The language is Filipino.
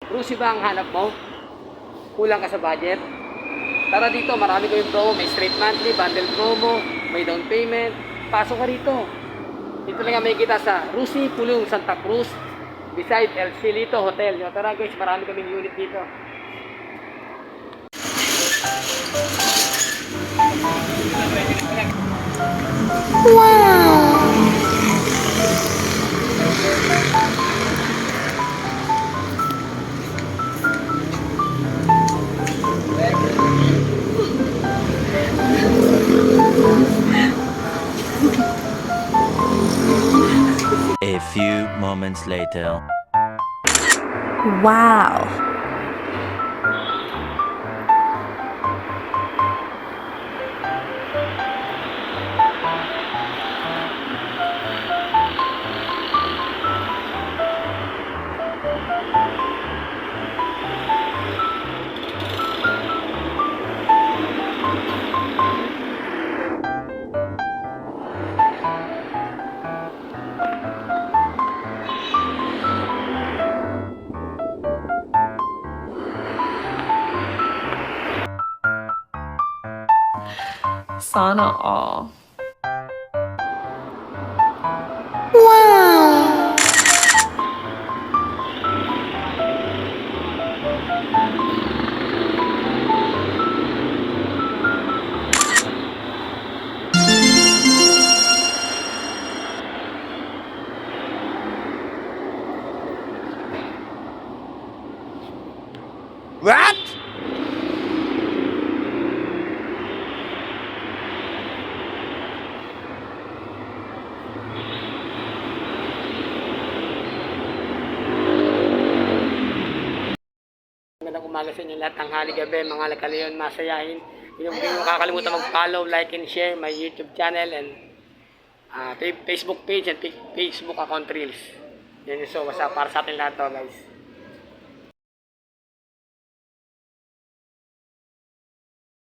Rusi ba ang hanap mo? Kulang ka sa budget? Tara dito, marami kayong promo. May straight monthly, bundle promo, may down payment. Pasok ka rito. Dito lang may kita sa Rusi Pulong, Santa Cruz, beside El Silito Hotel. Yo, tara guys, marami kaming unit dito. A few moments later. Wow. Sana all. Wow. What? Magandang umaga sa inyo lahat, tanghali gabi, mga lakalayon, masayahin. Hindi mo kakalimutan mag-follow, like, and share my YouTube channel and Facebook page and Facebook account reels. Yan yung so, basta para sa atin lahat to guys.